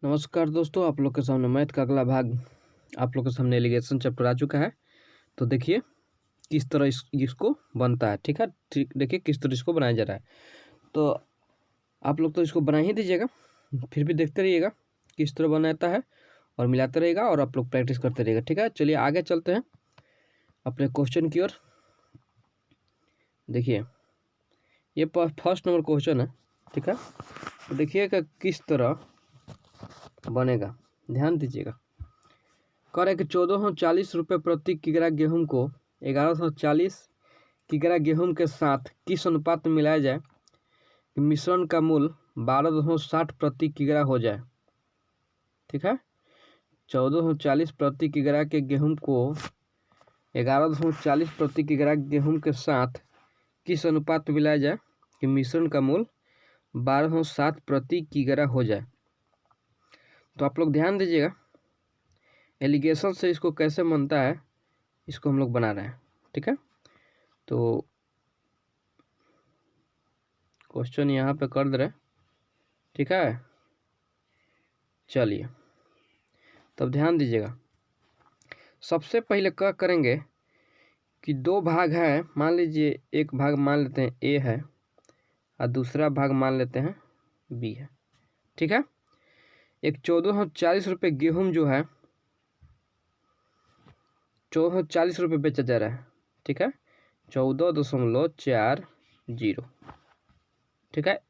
नमस्कार दोस्तों, आप लोग के सामने मैथ का अगला भाग आप लोग के सामने एलिगेशन चैप्टर आ चुका है। तो देखिए किस तरह इसको बनता है। ठीक है, ठीक, देखिए किस तरह इसको बनाया जा रहा है। तो आप लोग तो इसको बना ही दीजिएगा, फिर भी देखते रहिएगा किस तरह बनाता है और मिलाते रहेगा और आप लोग प्रैक्टिस करते रहिएगा। ठीक है, चलिए आगे चलते हैं अपने क्वेश्चन की ओर। देखिए ये फर्स्ट नंबर क्वेश्चन है। ठीक है, तो देखिएगा किस तरह बनेगा, ध्यान दीजिएगा। कह रहे कि 1440 प्रति किग्रा गेहूं को 1140 किग्रा गेहूं के साथ किस अनुपात में मिलाया जाए कि मिश्रण का मूल्य 1260 प्रति किग्रा हो जाए। ठीक है, 1440 प्रति किग्रा के गेहूं को 1140 प्रति किग्रा गेहूं के साथ किस अनुपात में मिलाया जाए कि मिश्रण का मूल्य 1260 प्रति किग्रा हो जाए। तो आप लोग ध्यान दीजिएगा, एलिगेशन से इसको कैसे बनता है इसको हम लोग बना रहे हैं। ठीक है, तो क्वेश्चन यहाँ पे कर दे रहे। ठीक है, चलिए तब ध्यान दीजिएगा। सबसे पहले क्या करेंगे कि दो भाग है, मान लीजिए एक भाग मान लेते हैं ए है और दूसरा भाग मान लेते हैं बी है। ठीक है, एक 1440 गेहूं जो है 1440 बेचा जा रहा है। ठीक है, 14.40। ठीक है,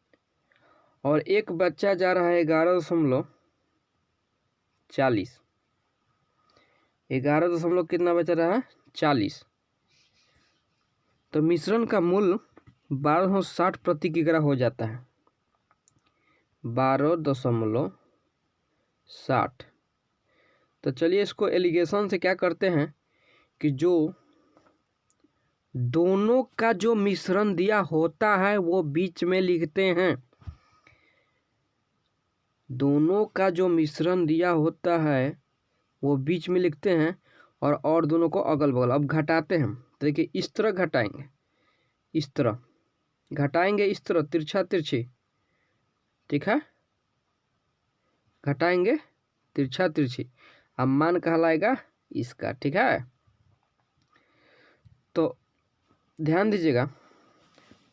और एक बच्चा जा रहा है 11.40। 11 कितना बचा रहा है 40। तो मिश्रण का मूल्य 1260 प्रति किग्रा हो जाता है। 12.60। तो चलिए इसको एलिगेशन से क्या करते हैं कि जो दोनों का जो मिश्रण दिया होता है वो बीच में लिखते हैं। दोनों का जो मिश्रण दिया होता है वो बीच में लिखते हैं और दोनों को अगल बगल। अब घटाते हैं, तो देखिए इस तरह घटाएंगे, इस तरह घटाएंगे, इस तरह तिरछा तिरछी। ठीक है, घटाएंगे तिरछा तिरछी, अब मान कहलाएगा इसका। ठीक है, तो ध्यान दीजिएगा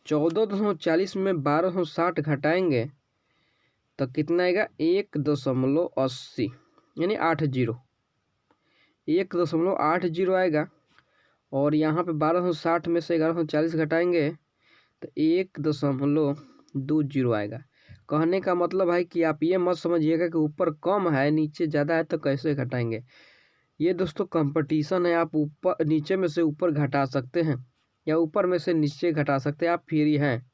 1440 में 1260 घटाएंगे तो कितना आएगा 1.80 यानी 80। 1.80 आएगा और यहाँ पे 1260 में से 1140 घटाएंगे तो 1.20 आएगा। कहने का मतलब है कि आप ये मत समझिएगा कि ऊपर कम है नीचे ज़्यादा है तो कैसे घटाएंगे। ये दोस्तों कंपटीशन है, आप ऊपर नीचे में से ऊपर घटा सकते हैं या ऊपर में से नीचे घटा सकते हैं। आप फ्री हैं।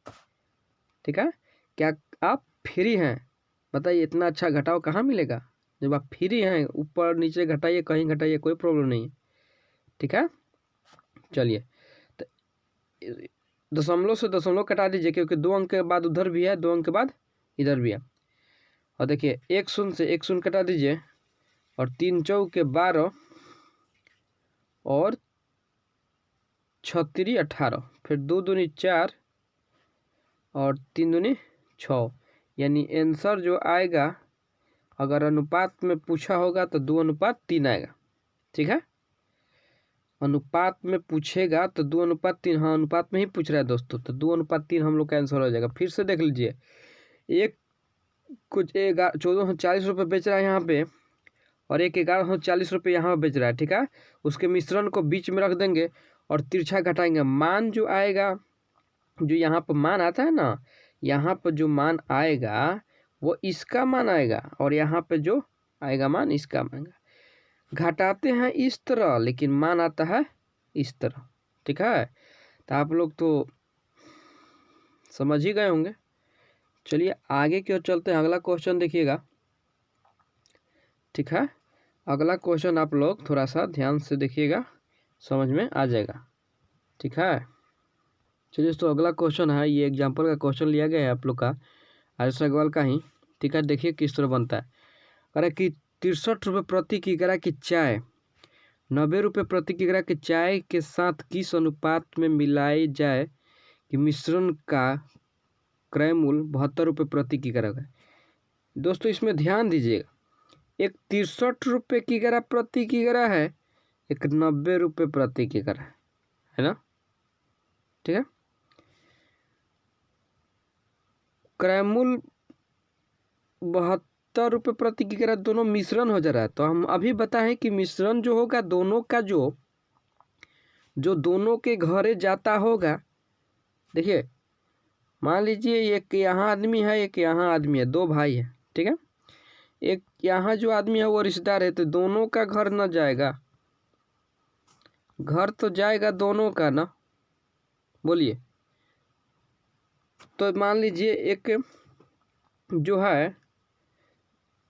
ठीक है, क्या आप फ्री हैं? बताइए, इतना अच्छा घटाव कहाँ मिलेगा जब आप फ्री हैं। ऊपर नीचे घटाइए, कहीं घटाइए, कोई प्रॉब्लम नहीं है। ठीक है, चलिए तो दशमलव से दशमलव कटा दीजिए क्योंकि 2 अंक के बाद उधर भी है, 2 अंक के बाद इधर भी है। और देखिए 1 शून्य से 1 शून्य कटा दीजिए और 3 चौके 12 और 6 18, फिर 2 दूनी 4 और 3 दूनी 6, यानी आंसर जो आएगा अगर अनुपात में पूछा होगा तो 2:3 आएगा। ठीक है, अनुपात में पूछेगा तो 2:3। हाँ, अनुपात में ही पूछ रहा है दोस्तों, तो 2:3 हम लोग का आंसर हो जाएगा। फिर से देख लीजिए, एक कुछ 1440 बेच रहा है यहाँ पे और एक 1140 यहाँ बेच रहा है। ठीक है, उसके मिश्रण को बीच में रख देंगे और तिरछा घटाएंगे। मान जो आएगा, जो यहाँ पर मान आता है ना, यहाँ पर जो मान आएगा वो इसका मान आएगा और यहाँ पे जो आएगा मान इसका आएगा। घटाते हैं इस तरह लेकिन मान आता है इस तरह। ठीक है, तो आप लोग तो समझ ही गए होंगे। चलिए आगे की ओर चलते हैं। अगला क्वेश्चन देखिएगा। ठीक है, अगला क्वेश्चन आप लोग थोड़ा सा ध्यान से देखिएगा, समझ में आ जाएगा। ठीक है, चलिए तो अगला क्वेश्चन है, ये एग्जाम्पल का क्वेश्चन लिया गया है आप लोग का आर्यस अग्रवाल का ही। ठीक है, देखिए किस तरह बनता है। अरे कि 63 प्रति किग्रा की चाय 90 प्रति किग्रा की चाय के साथ किस अनुपात में मिलाई जाए कि मिश्रण का क्रय मूल्य 72 प्रति किग्रा है। दोस्तों इसमें ध्यान दीजिएगा, एक 63 रुपये किग्रा प्रति किग्रा है, एक 90 रुपये प्रति किग्रा है ना। ठीक है, क्रय मूल्य 72 रुपये प्रति किग्रा दोनों मिश्रण हो जा रहा है। तो हम अभी बताएं कि मिश्रण जो होगा दोनों का जो दोनों के घरे जाता होगा, देखिए मान लीजिए एक यहाँ आदमी है, एक यहाँ आदमी है, दो भाई है। ठीक है, एक यहाँ जो आदमी है वो रिश्तेदार है, तो दोनों का घर न जाएगा, घर तो जाएगा दोनों का ना, बोलिए। तो मान लीजिए एक जो है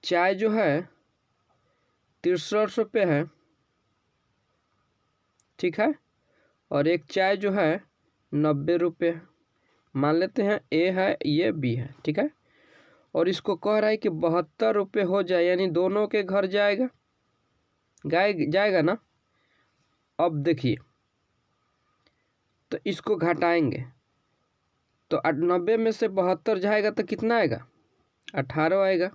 चाय जो है 63 रुपये है, ठीक है, और एक चाय जो है 90 रुपये है। मान लेते हैं ए है, ये बी है। ठीक है, और इसको कह रहा है कि 72 रुपये हो जाए, यानी दोनों के घर जाएगा, जाएगा ना। अब देखिए, तो इसको घटाएंगे तो 90 में से 72 जाएगा तो कितना आएगा, 18 आएगा।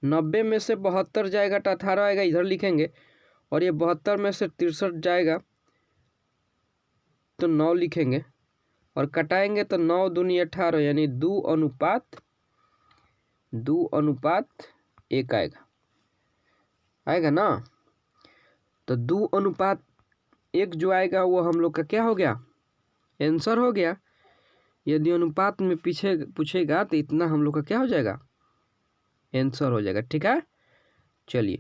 90 में से 72 जाएगा तो 18 आएगा, इधर लिखेंगे। और ये 72 में से 63 जाएगा तो 9 लिखेंगे, और कटाएंगे तो 9 दूनी 18, यानी 2:1 आएगा ना। तो 2:1 जो आएगा वो हम लोग का क्या हो गया, आंसर हो गया। यदि अनुपात में पीछे पूछेगा तो इतना हम लोग का क्या हो जाएगा, आंसर हो जाएगा। ठीक है, चलिए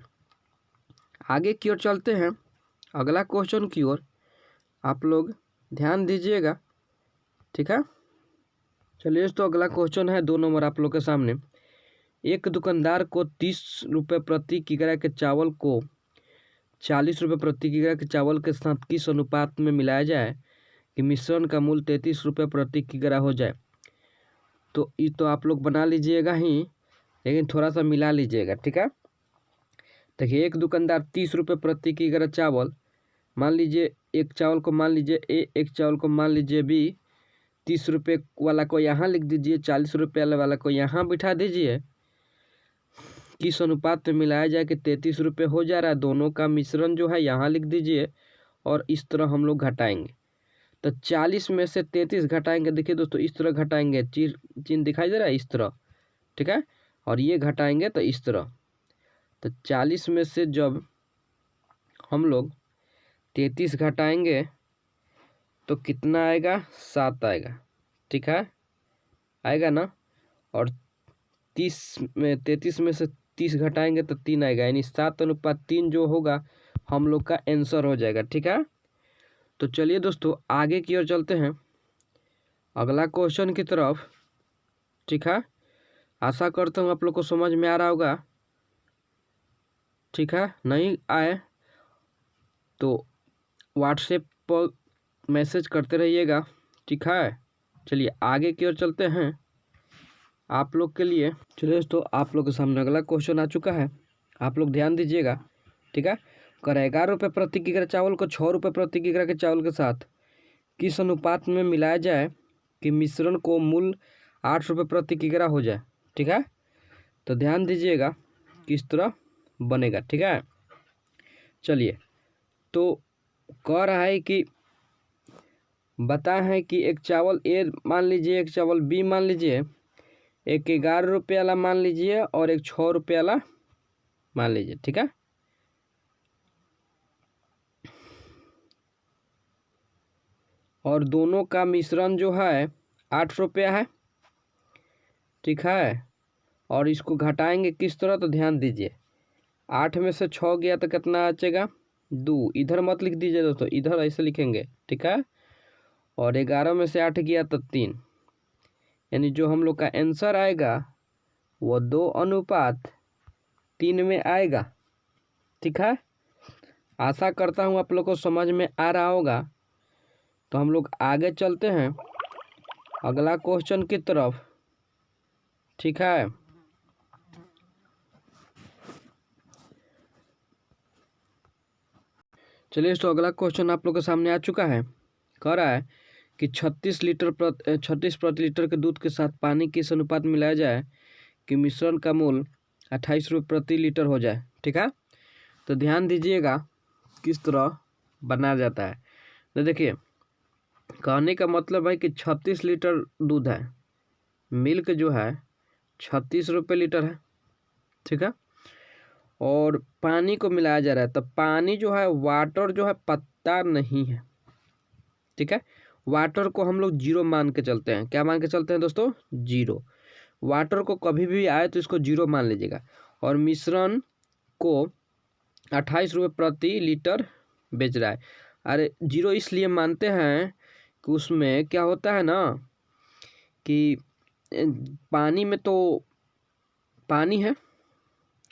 आगे की ओर चलते हैं, अगला क्वेश्चन की ओर आप लोग ध्यान दीजिएगा। ठीक है, चलिए तो अगला क्वेश्चन है 2 नंबर आप लोग के सामने। एक दुकानदार को 30 रुपये प्रति किग्रा के चावल को 40 रुपये प्रति किग्रा के चावल के साथ किस अनुपात में मिलाया जाए कि मिश्रण का मूल्य 33 रुपये प्रति किग्रा हो जाए। तो ये तो आप लोग बना लीजिएगा ही, लेकिन थोड़ा सा मिला लीजिएगा। ठीक है, देखिए एक दुकानदार 30 रुपये प्रति किग्रा चावल, मान लीजिए एक चावल को मान लीजिए ए, एक चावल को मान लीजिए बी। 30 रुपये वाला को यहाँ लिख दीजिए, 40 रुपये वाला को यहाँ बिठा दीजिए। किस अनुपात में मिलाया जाए कि 33 रुपये हो जा रहा है, दोनों का मिश्रण जो है यहाँ लिख दीजिए, और इस तरह हम लोग घटाएंगे। तो 40 में से 33 घटाएंगे, देखिए दोस्तों इस तरह घटाएंगे, चिन्ह दिखाई दे रहा है, इस तरह। ठीक है, और ये घटाएंगे तो इस तरह। तो 40 में से जब हम लोग 33 घटाएंगे तो कितना आएगा, 7 आएगा। ठीक है, आएगा ना। और 33 में से 30 घटाएंगे तो 3 आएगा, यानी 7:3 जो होगा हम लोग का आंसर हो जाएगा। ठीक है, तो चलिए दोस्तों आगे की ओर चलते हैं, अगला क्वेश्चन की तरफ। ठीक है, आशा करता हूँ आप लोग को समझ में आ रहा होगा। ठीक है, नहीं आए तो व्हाट्सएप पर मैसेज करते रहिएगा। ठीक है, चलिए आगे की ओर चलते हैं आप लोग के लिए। चलिए दोस्तों आप लोग के सामने अगला क्वेश्चन आ चुका है, आप लोग ध्यान दीजिएगा। ठीक है, कर 11 रुपये प्रति किग्रा चावल को 6 रुपये प्रति किग्रा के चावल के साथ किस अनुपात में मिलाया जाए कि मिश्रण को मूल्य 8 रुपये प्रति किग्रा हो जाए। ठीक है, तो ध्यान दीजिएगा किस तरह बनेगा। ठीक है, चलिए तो कह रहा है कि बता है कि एक चावल ए मान लीजिए, एक चावल बी मान लीजिए, एक 11 रुपये वाला मान लीजिए और एक 6 रुपये वाला मान लीजिए। ठीक है, और दोनों का मिश्रण जो है 8 रुपया है। ठीक है, और इसको घटाएंगे किस तरह, तो ध्यान दीजिए 8 में से 6 गया तो कितना बचेगा, 2। इधर मत लिख दीजिए दोस्तों, इधर ऐसे लिखेंगे। ठीक है, और 11 में से 8 गया तो 3, यानी जो हम लोग का आंसर आएगा वो 2:3 में आएगा। ठीक है, आशा करता हूँ आप लोग को समझ में आ रहा होगा। तो हम लोग आगे चलते हैं अगला क्वेश्चन की तरफ। ठीक है, चलिए तो अगला क्वेश्चन आप लोग के सामने आ चुका है। कह रहा है कि 36 प्रति लीटर के दूध के साथ पानी किस अनुपात में मिलाया जाए कि मिश्रण का मूल्य ₹28 प्रति लीटर हो जाए। ठीक है, तो ध्यान दीजिएगा किस तरह बनाया जाता है। तो देखिए, कहने का मतलब है कि 36 लीटर दूध है, मिल्क जो है ₹36 लीटर है। ठीक है, और पानी को मिलाया जा रहा है, तो पानी जो है वाटर जो है पत्ता नहीं है। ठीक है, वाटर को हम लोग जीरो मान के चलते हैं। क्या मान के चलते हैं दोस्तों? जीरो। वाटर को कभी भी आए तो इसको जीरो मान लीजिएगा। और मिश्रण को ₹28 प्रति लीटर बेच रहा है। अरे जीरो इसलिए मानते हैं कि उसमें क्या होता है ना कि पानी में तो पानी है।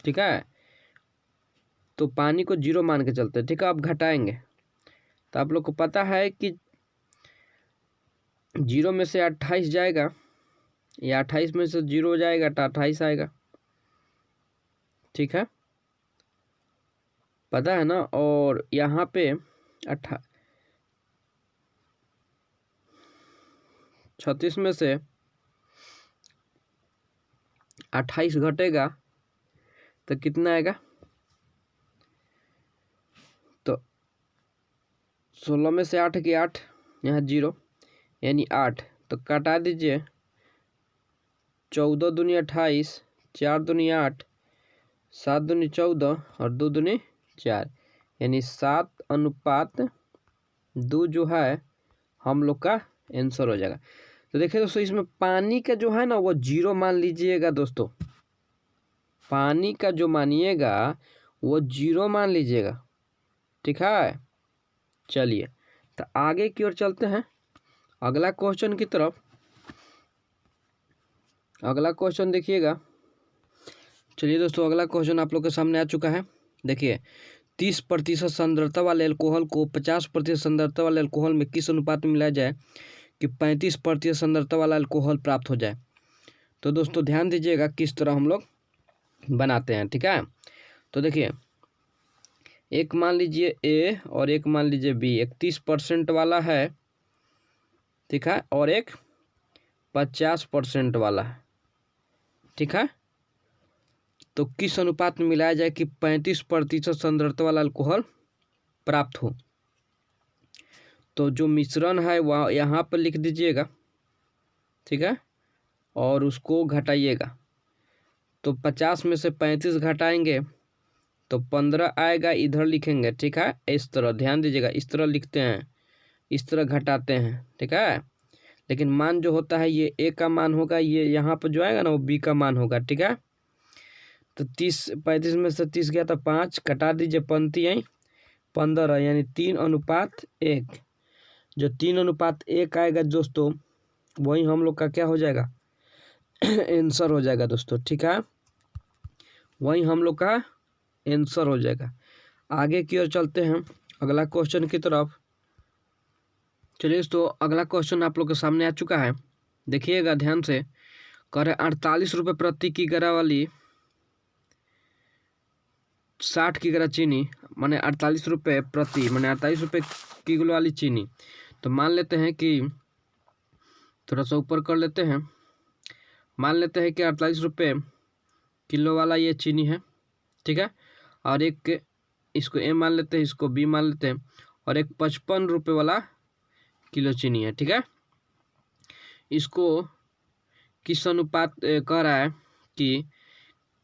ठीक है, तो पानी को जीरो मान के चलते हैं। ठीक है, अब घटाएंगे तो आप लोग को पता है कि जीरो में से 28 जाएगा, या 28 में से जीरो जाएगा तो 28 आएगा। ठीक है, पता है ना। और यहाँ पे 36 में से 28 घटेगा तो कितना आएगा? तो 16 में से 8 की 8, यहाँ जीरो यानी 8, तो काटा दीजिए। 14 दूनी 28, 4 दूनी 8, 7 दूनी 14 और 2 दूनी 4, यानी 7:2 जो है हम लोग का आंसर हो जाएगा। तो देखिए दोस्तों, इसमें पानी का जो है ना वो जीरो मान लीजिएगा दोस्तों। पानी का जो मानिएगा वो जीरो मान लीजिएगा। ठीक है, चलिए तो आगे की ओर चलते हैं अगला क्वेश्चन की तरफ। अगला क्वेश्चन देखिएगा। चलिए दोस्तों, अगला क्वेश्चन आप लोग के सामने आ चुका है। देखिए, 30% सांद्रता वाले अल्कोहल को 50% सांद्रता वाले अल्कोहल में किस अनुपात में मिलाया जाए कि 35% सांद्रता वाला अल्कोहल प्राप्त हो जाए। तो दोस्तों ध्यान दीजिएगा किस तरह हम लोग बनाते हैं। ठीक है, तो देखिए, एक मान लीजिए ए और एक मान लीजिए बी। एक 30% वाला है, ठीक है, और एक 50% वाला है। ठीक है, तो किस अनुपात में मिलाया जाए कि 35% सांद्रता वाला अल्कोहल प्राप्त हो। तो जो मिश्रण है वह यहाँ पर लिख दीजिएगा। ठीक है, और उसको घटाइएगा। तो 50 में से 35 घटाएंगे तो 15 आएगा, इधर लिखेंगे। ठीक है, इस तरह ध्यान दीजिएगा, इस तरह लिखते हैं, इस तरह घटाते हैं। ठीक है, लेकिन मान जो होता है ये ए का मान होगा, ये यहाँ पर जो आएगा ना वो बी का मान होगा। ठीक है, तो 35 में से 30 गया तो 5, कटा दीजिए, पंक्ति आई 15, यानी 3:1। जो 3:1 आएगा दोस्तों, वही हम लोग का क्या हो जाएगा? आंसर हो जाएगा दोस्तों। ठीक है, वही हम लोग का आंसर हो जाएगा। आगे की ओर चलते हैं अगला क्वेश्चन की तरफ। चलिए दोस्तों, अगला क्वेश्चन आप लोग के सामने आ चुका है। देखिएगा ध्यान से। कह रहे 48 रुपये प्रति किग्रा वाली 60 किग्रा चीनी, माने 48 रुपये प्रति, माने 48 रुपये किलो वाली चीनी। तो मान लेते हैं कि थोड़ा सा ऊपर कर लेते हैं। मान लेते हैं कि 48 रुपये किलो वाला ये चीनी है। ठीक है, और एक इसको ए मान लेते हैं, इसको बी मान लेते हैं, और एक 55 रुपये वाला किलो चीनी है। ठीक है, इसको किस अनुपात कह रहा है कि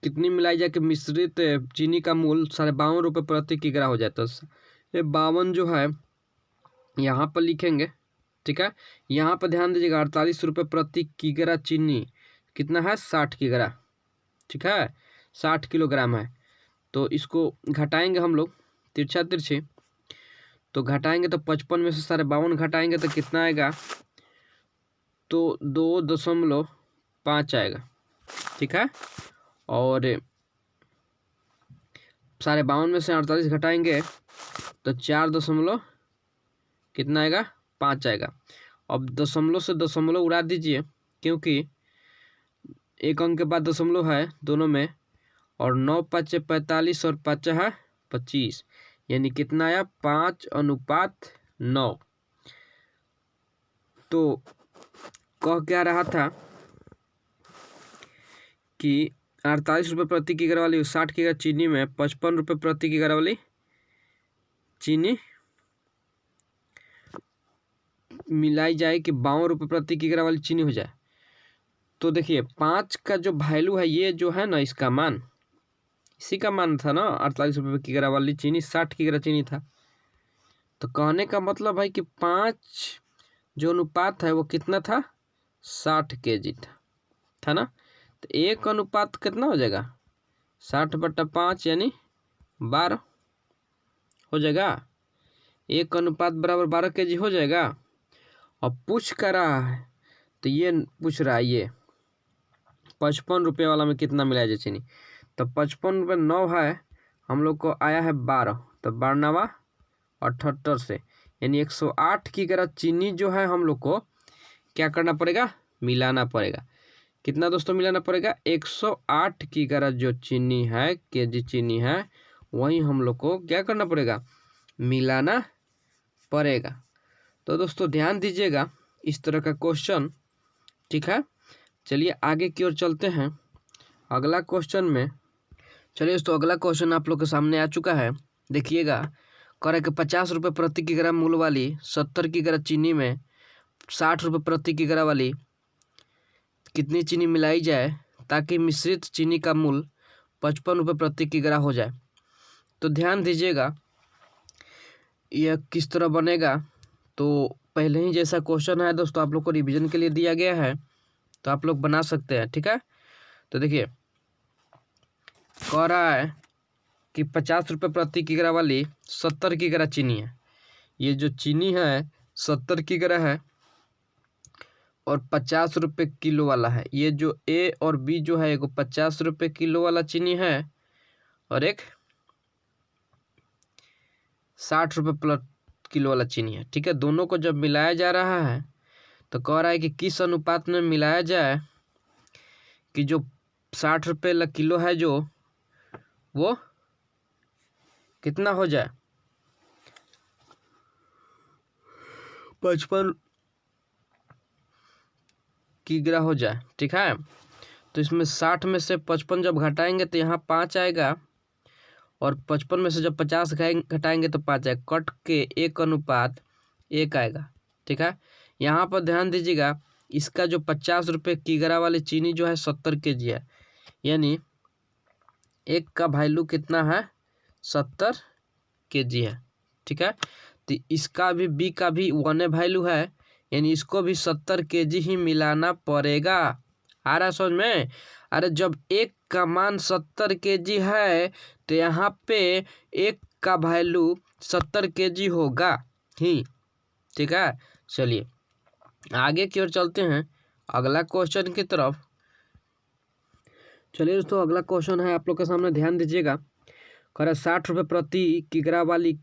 कितनी मिलाई जाए कि मिश्रित चीनी का मूल्य 52 रुपये प्रति किग्रा हो जाता है। ये 52 जो है यहाँ पर लिखेंगे। ठीक है, यहाँ पर ध्यान दीजिएगा, 48 रुपये प्रति किग्रा चीनी कितना है? 60 किग्रा। ठीक है, 60 किलोग्राम है। तो इसको घटाएंगे हम लोग तिरछा तिरछी, तो घटाएंगे तो 55 में से 52 घटाएंगे तो कितना आएगा? तो 2.5 आएगा। ठीक है, और 52 में से 48 घटाएंगे तो 4 कितना आएगा? 5 आएगा। अब दशमलव से दशमलव उड़ा दीजिए, क्योंकि एक अंक के बाद दशमलव है दोनों में, और 9×5 = 45 और 5 है 25, यानी कितना आया? 5:9। तो कह क्या रहा था कि ₹48 प्रति किग्रा वाली 60 किग्रा चीनी में ₹55 प्रति किग्रा वाली चीनी मिलाई जाए कि ₹52 प्रति किग्रा वाली चीनी हो जाए। तो देखिए 5 का जो वैल्यू है, ये जो है ना, इसका मान, इसी का मान था ना, ₹48 किग्रा वाली चीनी 60 किग्रा चीनी था। तो कहने का मतलब है कि 5 जो अनुपात है वो कितना था, 60 kg था ना। तो 1 अनुपात कितना हो जाएगा, 60/5 यानी 12 हो जाएगा। 1 अनुपात बराबर 12 kg हो जाएगा। अब पूछ कर रहा है, तो ये पूछ रहा है ये ₹55 वाला में कितना मिलाया जाए चीनी। तो 55 रुपये 9 है, हम लोग को आया है 12, तो 12 78 से, यानी 108 किग्रा चीनी जो है हम लोग को क्या करना पड़ेगा, मिलाना पड़ेगा। कितना दोस्तों मिलाना पड़ेगा, 108 किग्रा जो चीनी है, केजी चीनी है, वही हम लोग को क्या करना पड़ेगा, मिलाना पड़ेगा। तो दोस्तों ध्यान दीजिएगा इस तरह का क्वेश्चन, ठीक है। चलिए आगे की ओर चलते हैं अगला क्वेश्चन में। चलिए दोस्तों अगला क्वेश्चन आप लोग के सामने आ चुका है, देखिएगा। कह रहा है कि ₹50 प्रति किग्रा मूल्य वाली 70 किग्रा चीनी में ₹60 प्रति किग्रा वाली कितनी चीनी मिलाई जाए ताकि मिश्रित चीनी का मूल्य ₹55 प्रति किग्रा हो जाए। तो ध्यान दीजिएगा यह किस तरह बनेगा। तो पहले ही जैसा क्वेश्चन है दोस्तों, आप लोग को रिवीजन के लिए दिया गया है, तो आप लोग बना सकते हैं, ठीक है। तो देखिए कह रहा है कि ₹50 प्रति किग्रा वाली 70 किग्रा चीनी है। ये जो चीनी है 70 किग्रा है और ₹50 किलो वाला है। ये जो ए और बी जो है, एक ₹50 किलो वाला चीनी है और एक ₹60 किलो वाला चीनी है, ठीक है। दोनों को जब मिलाया जा रहा है तो कह रहा है कि किस अनुपात में मिलाया जाए कि जो ₹60 किलो है जो वो कितना हो जाए, 55 किग्रा हो जाए, ठीक है। तो इसमें 60 में से 55 जब घटाएंगे तो यहाँ 5 आएगा, और 55 में से जब 50 घटाएंगे तो 5 आएगा, कट के 1:1 आएगा, ठीक है। यहाँ पर ध्यान दीजिएगा, इसका जो ₹50 किग्रा वाली चीनी जो है 70 kg है, यानी एक का वैल्यू कितना है, 70 kg है, ठीक है। तो इसका भी, बी का भी 1 वैल्यू है, यानी इसको भी 70 kg ही मिलाना पड़ेगा। आ रहा समझ में। अरे जब एक का मान 70 kg है तो यहाँ पे एक का वैल्यू 70 kg होगा ही, ठीक है। चलिए आगे की ओर चलते हैं अगला क्वेश्चन की तरफ। चलिए दोस्तों अगला क्वेश्चन है आप लोग के सामने, ध्यान दीजिएगा। कह रहा है ₹60 प्रति किग्रा वाली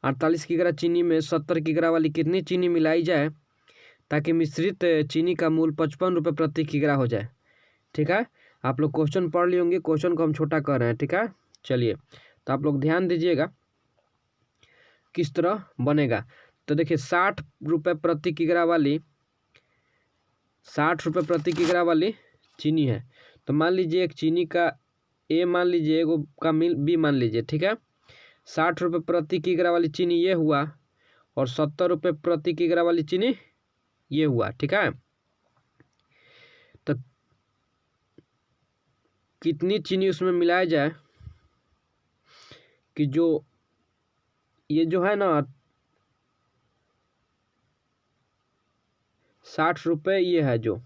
48 किग्रा चीनी में 70 किग्रा वाली कितनी चीनी मिलाई जाए ताकि मिश्रित चीनी का मूल्य ₹55 प्रति किग्रा हो जाए, ठीक है। आप लोग क्वेश्चन पढ़ लिए होंगे, क्वेश्चन को हम छोटा कर रहे हैं, ठीक है। चलिए तो आप लोग ध्यान दीजिएगा किस तरह बनेगा। तो देखिए ₹60 प्रति किग्रा वाली, ₹60 प्रति किग्रा वाली चीनी है। तो मान लीजिए एक चीनी का ए मान लीजिए, एगो का मिल बी मान लीजिए, ठीक है। ₹60 प्रति किग्रा वाली चीनी ये हुआ, और ₹70 प्रति किग्रा वाली चीनी ये हुआ, ठीक है। तो कितनी चीनी उसमें मिलाया जाए कि जो ये जो है ना ₹60 ये है जो,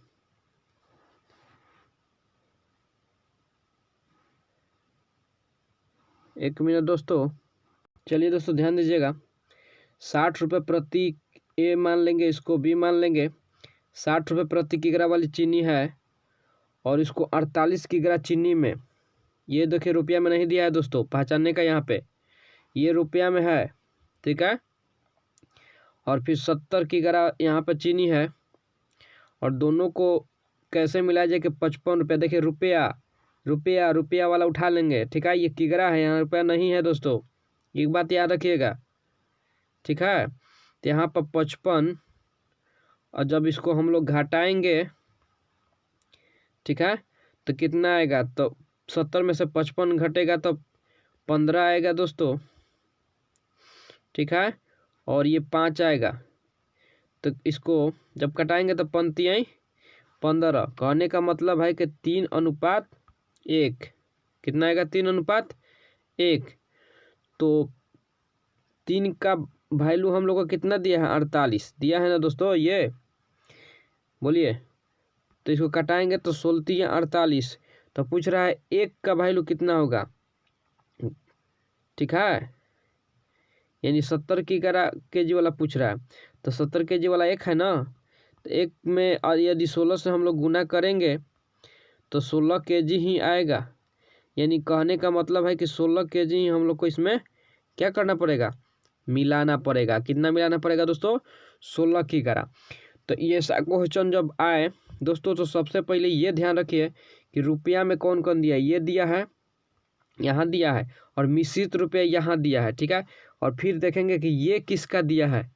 एक मिनट दोस्तों। चलिए दोस्तों ध्यान दीजिएगा, ₹60 प्रति ए मान लेंगे, इसको बी मान लेंगे। ₹60 प्रति किग्रा वाली चीनी है और इसको 48 किग्रा चीनी में, ये देखिए रुपया में नहीं दिया है दोस्तों, पहचानने का, यहाँ पे ये रुपया में है, ठीक है। और फिर 70 किग्रा यहाँ पे चीनी है, और दोनों को कैसे मिलाया जाए कि ₹55, देखिए रुपया रुपया रुपया वाला उठा लेंगे, ठीक है। ये किग्रा है, यहाँ रुपया नहीं है दोस्तों, एक बात याद रखिएगा, ठीक है। तो यहाँ पर 55, और जब इसको हम लोग घटाएंगे, ठीक है, तो कितना आएगा, तो 70 में से 55 घटेगा तो 15 आएगा दोस्तों, ठीक है। और ये 5 आएगा, तो इसको जब कटाएंगे तो पंक्ति आई 15। कहने का मतलब है कि 3:1। कितना आएगा? 3:1। तो 3 का वैल्यू हम लोग को कितना दिया है? 48 दिया है ना दोस्तों, ये बोलिए। तो इसको कटाएंगे तो 16 48। तो पूछ रहा है 1 का वैल्यू कितना होगा, ठीक है। यानी 70 kg वाला पूछ रहा है, तो 70 kg वाला 1 है ना, तो 1 में और यदि 16 से हम लोग गुना करेंगे तो 16 kg ही आएगा। यानी कहने का मतलब है कि 16 kg ही हम लोग को इसमें क्या करना पड़ेगा? मिलाना पड़ेगा। कितना मिलाना पड़ेगा दोस्तों? 16 की करा। तो ये ऐसा क्वेश्चन जब आए दोस्तों, तो सबसे पहले ये ध्यान रखिए कि रुपया में कौन कौन दिया है। ये दिया है, यहाँ दिया है, और मिश्रित रुपया यहाँ दिया है, ठीक है। और फिर देखेंगे कि ये किसका दिया है,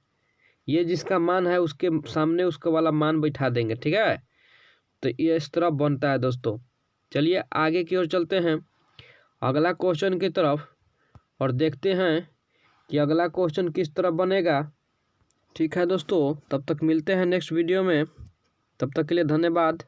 ये जिसका मान है उसके सामने उसका वाला मान बैठा देंगे, ठीक है। तो ये इस तरह बनता है दोस्तों। चलिए आगे की ओर चलते हैं अगला क्वेश्चन की तरफ, और देखते हैं कि अगला क्वेश्चन किस तरह बनेगा, ठीक है दोस्तों। तब तक मिलते हैं नेक्स्ट वीडियो में, तब तक के लिए धन्यवाद।